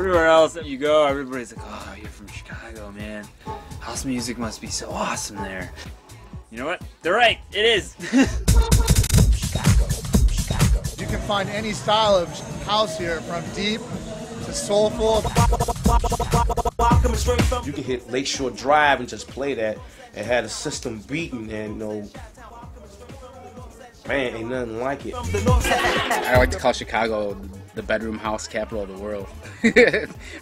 everywhere else you go, everybody's like, oh, you're from Chicago, man. House music must be so awesome there. You know what? They're right. It is. You can find any style of house here, from deep to soulful. You can hit Lakeshore Drive and just play that and have the system beating, and you know, man, ain't nothing like it. I like to call Chicago the bedroom house capital of the world.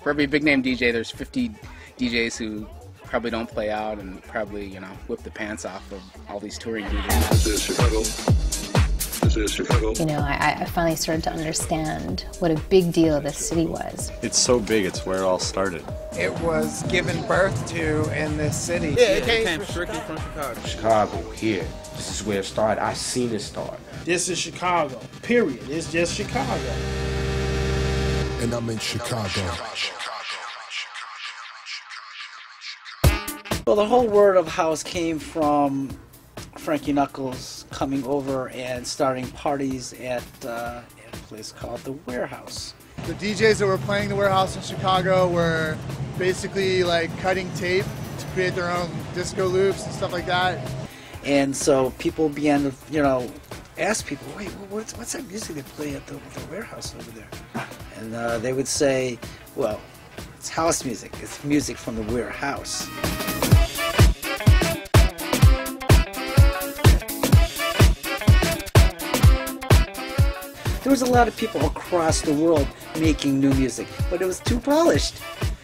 For every big name DJ, there's 50 DJs who probably don't play out and probably, you know, whip the pants off of all these touring DJs. This is Chicago. This is Chicago. You know, I finally started to understand what a big deal this city was. It's so big, it's where it all started. It was given birth to in this city. Yeah, it came strictly from Chicago. Chicago, here. This is where it started. I seen it start. This is Chicago, period. It's just Chicago. And I'm in Chicago. Well, the whole word of house came from Frankie Knuckles coming over and starting parties at a place called the Warehouse. The DJs that were playing the Warehouse in Chicago were basically like cutting tape to create their own disco loops and stuff like that. And so people began to, you know, ask people, wait, what's that music they play at the Warehouse over there? And they would say, well, it's house music. It's music from the Warehouse. There was a lot of people across the world making new music, but it was too polished.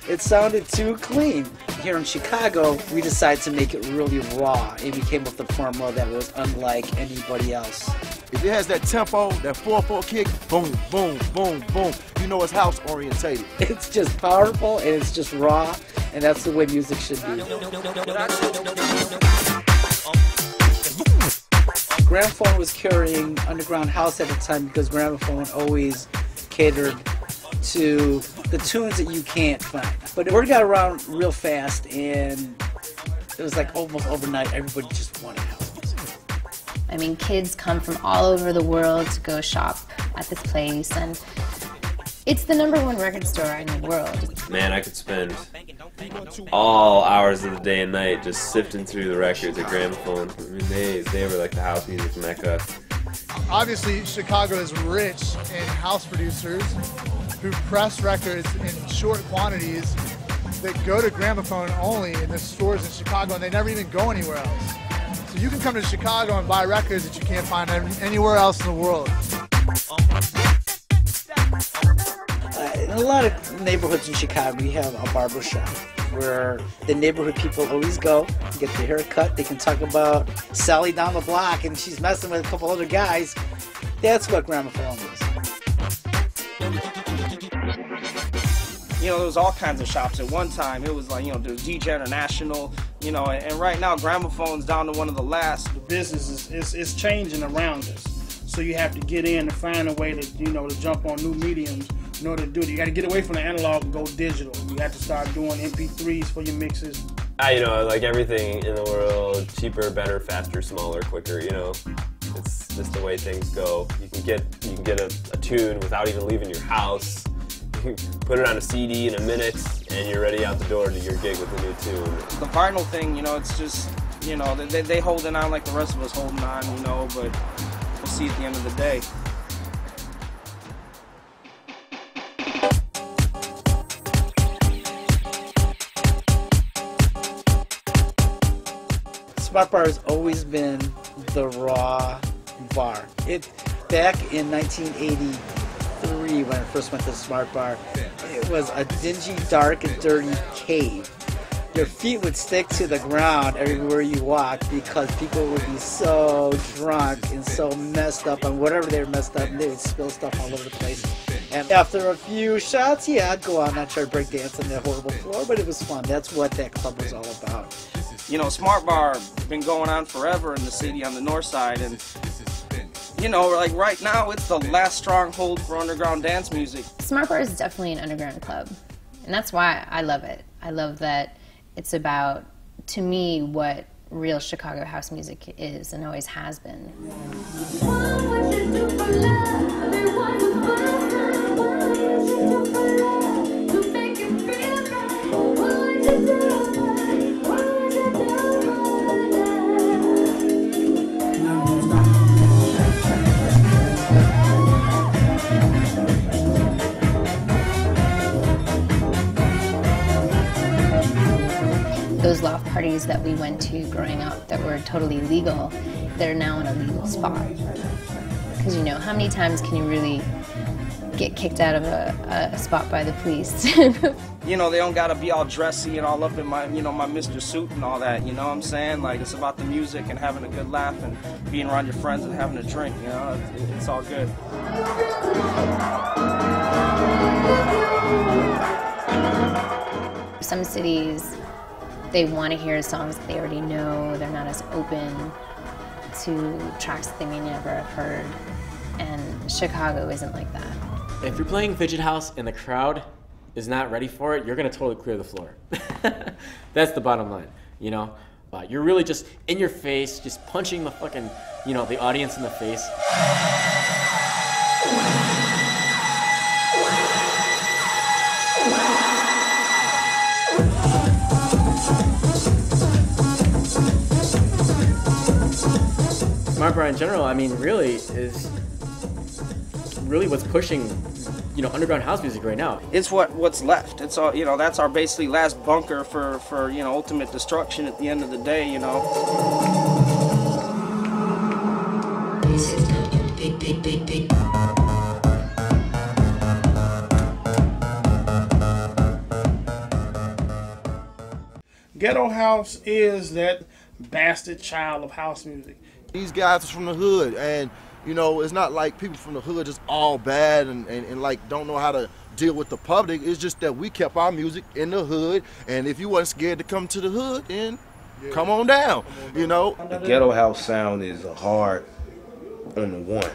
It sounded too clean. Here in Chicago, we decided to make it really raw, and we came up with a formula that was unlike anybody else. If it has that tempo, that 4/4 kick, boom, boom, boom, boom, you know it's house orientated. It's just powerful, and it's just raw, and that's the way music should be. Gramophone was carrying underground house at the time because Gramophone always catered to the tunes that you can't find. But the word got around real fast, and it was like almost overnight, everybody just wanted house music. I mean, kids come from all over the world to go shop at this place, and it's the #1 record store in the world. Man, I could spend all hours of the day and night just sifting through the records at Gramophone. I mean, they were like the house music mecca. Obviously, Chicago is rich in house producers who press records in short quantities that go to Gramophone only in the stores in Chicago, and they never even go anywhere else. So you can come to Chicago and buy records that you can't find anywhere else in the world. In a lot of neighborhoods in Chicago, we have a barber shop where the neighborhood people always go, get their hair cut. They can talk about Sally down the block and she's messing with a couple other guys. That's what Gramophone is. You know, there was all kinds of shops at one time. It was like, you know, there was DJ International, you know, and right now Gramophone's down to one of the last. The business is changing around us. So you have to get in and find a way to, you know, to jump on new mediums in order to do it. You got to get away from the analog and go digital. You have to start doing MP3s for your mixes. You know, like everything in the world, cheaper, better, faster, smaller, quicker, you know. It's just the way things go. You can get a tune without even leaving your house. You can put it on a CD in a minute and you're ready out the door to your gig with a new tune. The vinyl thing, you know, it's just, you know, they holding on like the rest of us holding on, you know, but we'll see at the end of the day. Smart Bar has always been the raw bar. Back in 1983, when I first went to Smart Bar, it was a dingy, dark, and dirty cave. Your feet would stick to the ground everywhere you walked because people would be so drunk and so messed up on whatever they were messed up, and they would spill stuff all over the place. And after a few shots, yeah, I'd go out and I'd try to break dance on that horrible floor, but it was fun. That's what that club was all about. You know, Smart Bar been going on forever in the city on the north side, and you know, like right now, it's the last stronghold for underground dance music. Smart Bar is definitely an underground club, and that's why I love it. I love that it's about, to me, what real Chicago house music is and always has been. What would you do for love? Those loft parties that we went to growing up that were totally legal, they're now in a legal spot. Because, you know, how many times can you really get kicked out of a spot by the police? You know, they don't gotta be all dressy and all up in my, you know, my Mr. Suit and all that, you know what I'm saying? Like, it's about the music and having a good laugh and being around your friends and having a drink, you know? It's all good. Some cities, they want to hear songs that they already know. They're not as open to tracks that they may never have heard. And Chicago isn't like that. If you're playing Fidget House and the crowd is not ready for it, you're gonna totally clear the floor. That's the bottom line, you know? You're really just in your face, just punching the fucking, you know, the audience in the face. Smart Bar in general, I mean, really is really what's pushing, you know, underground house music right now. It's what's left. It's all, you know, that's our basically last bunker for you know, ultimate destruction at the end of the day, you know. Ghetto house is that bastard child of house music. These guys are from the hood, and you know, it's not like people from the hood just all bad and like don't know how to deal with the public. It's just that we kept our music in the hood, and if you wasn't scared to come to the hood, then come on down, you know. The ghetto house sound is a hard on the one.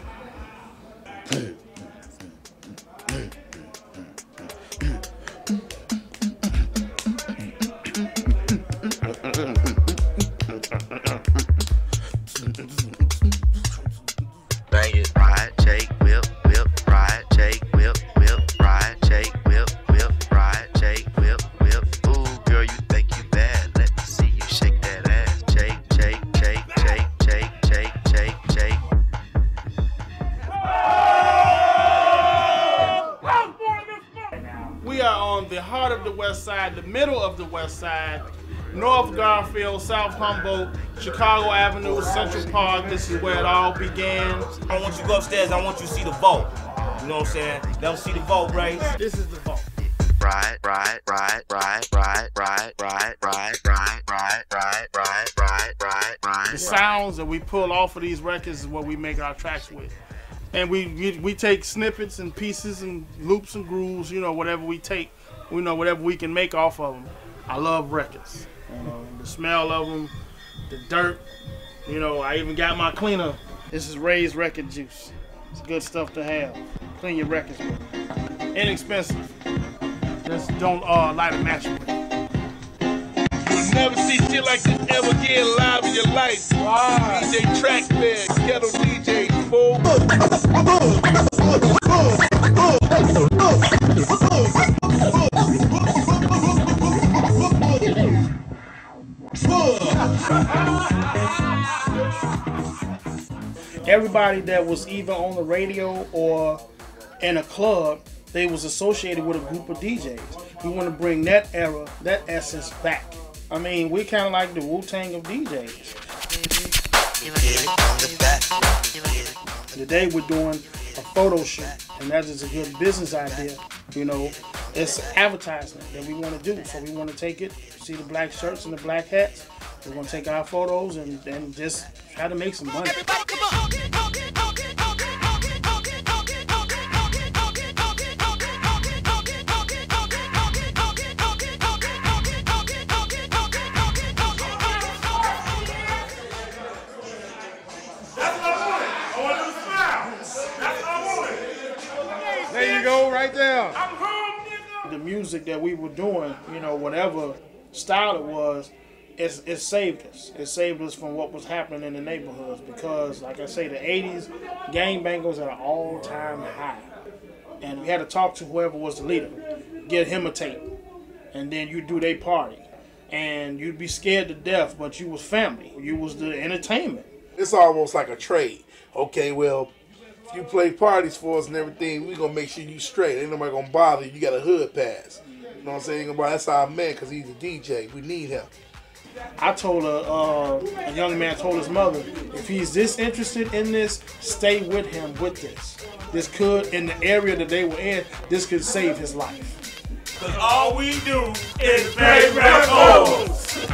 Bang it, ride, shake, whip, whip, ride, shake, whip, whip, ride, shake, whip, whip, ride, shake, whip, whip. Ooh, girl, you think you bad? Let me see you shake that ass. Shake, shake, shake, shake, shake, shake, shake, shake. We are on the heart of the West Side, the middle of the West Side, North Garfield, South Humboldt, Chicago Avenue, Central Park. This is where it all began. I want you to go upstairs. I want you to see the vault. You know what I'm saying? Let them see the vault, right? This is the vault. Ride, ride, ride, ride, ride, ride, ride, ride, ride, ride, ride, ride, ride, ride, ride. The sounds that we pull off of these records is what we make our tracks with. And we take snippets and pieces and loops and grooves, you know, whatever we take, you know, whatever we can make off of them. I love records. You know, the smell of them, the dirt. You know, I even got my cleaner. This is Ray's record juice. It's good stuff to have. Clean your records with. Inexpensive. Just don't light a match with it. You'll never see shit like this ever again live in your life. Wow. DJ Trackman, Ghetto DJ, fool. Everybody that was either on the radio or in a club, they was associated with a group of DJs. We want to bring that era, that essence back. I mean, we kind of like the Wu-Tang of DJs. Today we're doing a photo shoot, and that is a good business idea. You know, it's advertisement that we want to do. So we want to take it, see the black shirts and the black hats. We're going to take our photos and just try to make some money. There you go, right there. The music that we were doing, you know, whatever style it was, it saved us. It saved us from what was happening in the neighborhoods because, like I say, the 80s, gangbangers at an all-time high. And we had to talk to whoever was the leader, get him a tape. and then you do their party. And you'd be scared to death, but you was family. You was the entertainment. It's almost like a trade. Okay, well, if you play parties for us and everything, we gonna make sure you straight. Ain't nobody gonna bother you. You got a hood pass. You know what I'm saying? That's our man, because he's a DJ. We need him. I told a young man told his mother, if he's this interested in this, stay with him with this. This could, in the area that they were in, this could save his life. Cause all we do is play records.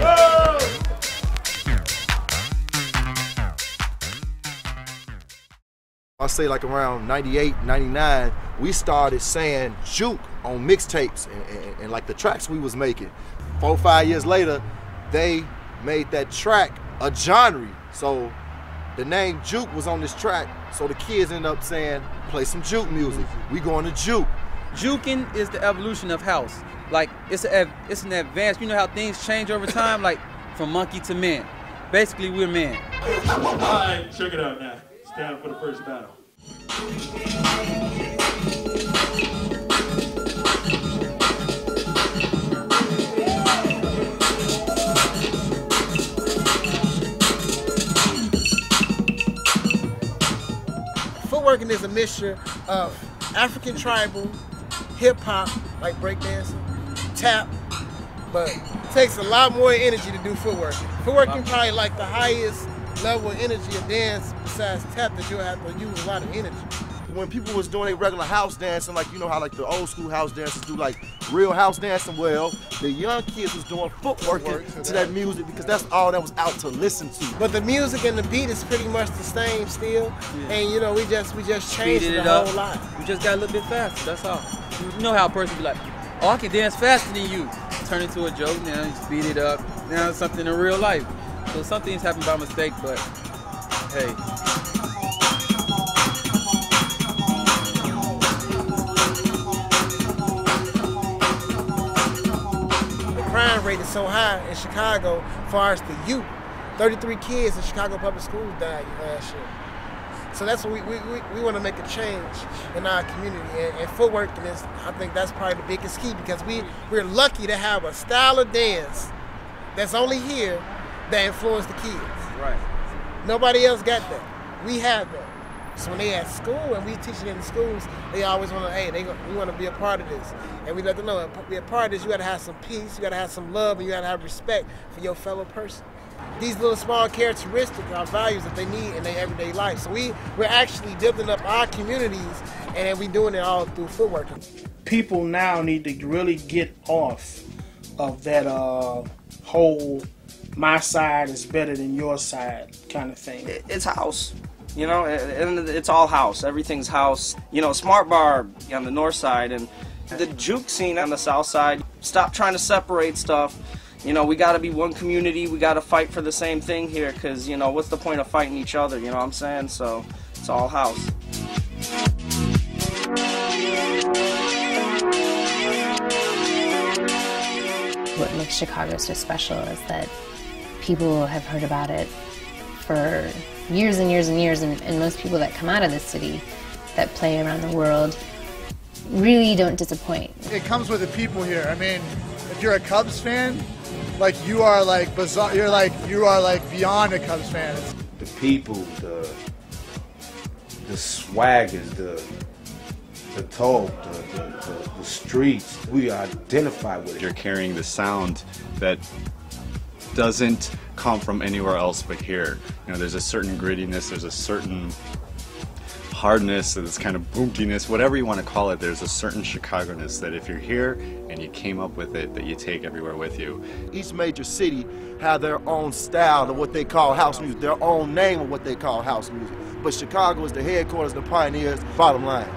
I say like around 98, 99, we started saying juke on mixtapes and like the tracks we was making. 4 or 5 years later, they made that track a genre. So the name juke was on this track. So the kids ended up saying, play some juke music. We going to juke. Juking is the evolution of house. Like it's an advance. You know how things change over time, like from monkey to man. Basically, we're man. All right, check it out now. It's time for the first battle. Footworking is a mixture of African tribal, hip-hop, like breakdancing, tap, but it takes a lot more energy to do footworking. Footworking probably like the highest level of energy of dance besides tap that you'll have to use a lot of energy. When people was doing a regular house dancing, like you know how like the old school house dancers do like real house dancing, well, the young kids was doing footworking to that music because that's all that was out to listen to. But the music and the beat is pretty much the same still, and you know we just changed Speeded it it a up. whole lot. We just got a little bit faster. That's all. You know how a person be like, "Oh, I can dance faster than you." Turn into a joke. Now you speed it up. Now it's something in real life. So some things happen by mistake, but hey. Crime rate is so high in Chicago as far as the youth. 33 kids in Chicago public schools died last year. So that's what we want to make a change in our community. And footworking is, I think that's probably the biggest key because we're lucky to have a style of dance that's only here that influenced the kids. Right. Nobody else got that. We have that. So when they at school and we teaching in the schools, they always want to, hey, we want to be a part of this. And we let them know, to be a part of this, you got to have some peace, you got to have some love, and you got to have respect for your fellow person. These little small characteristics are values that they need in their everyday life. So we're actually building up our communities, and we're doing it all through footworking. People now need to really get off of that whole my side is better than your side kind of thing. It's house. You know, and it's all house. Everything's house. You know, Smart Bar on the north side and the juke scene on the south side. Stop trying to separate stuff. You know, we got to be one community. We got to fight for the same thing here because, you know, what's the point of fighting each other? You know what I'm saying? So it's all house. What makes Chicago so special is that people have heard about it for years and years and years, and most people that come out of this city that play around the world really don't disappoint. It comes with the people here. I mean, if you're a Cubs fan, like you are like bizarre, you are like beyond a Cubs fan. The people, the swaggers, the talk, the streets, we identify with it. You're carrying the sound that doesn't come from anywhere else but here. You know, there's a certain grittiness, there's a certain hardness, this kind of boominess, whatever you want to call it. There's a certain Chicago-ness that if you're here and you came up with it, that you take everywhere with you. Each major city have their own style of what they call house music, their own name of what they call house music. But Chicago is the headquarters, the pioneers, bottom line.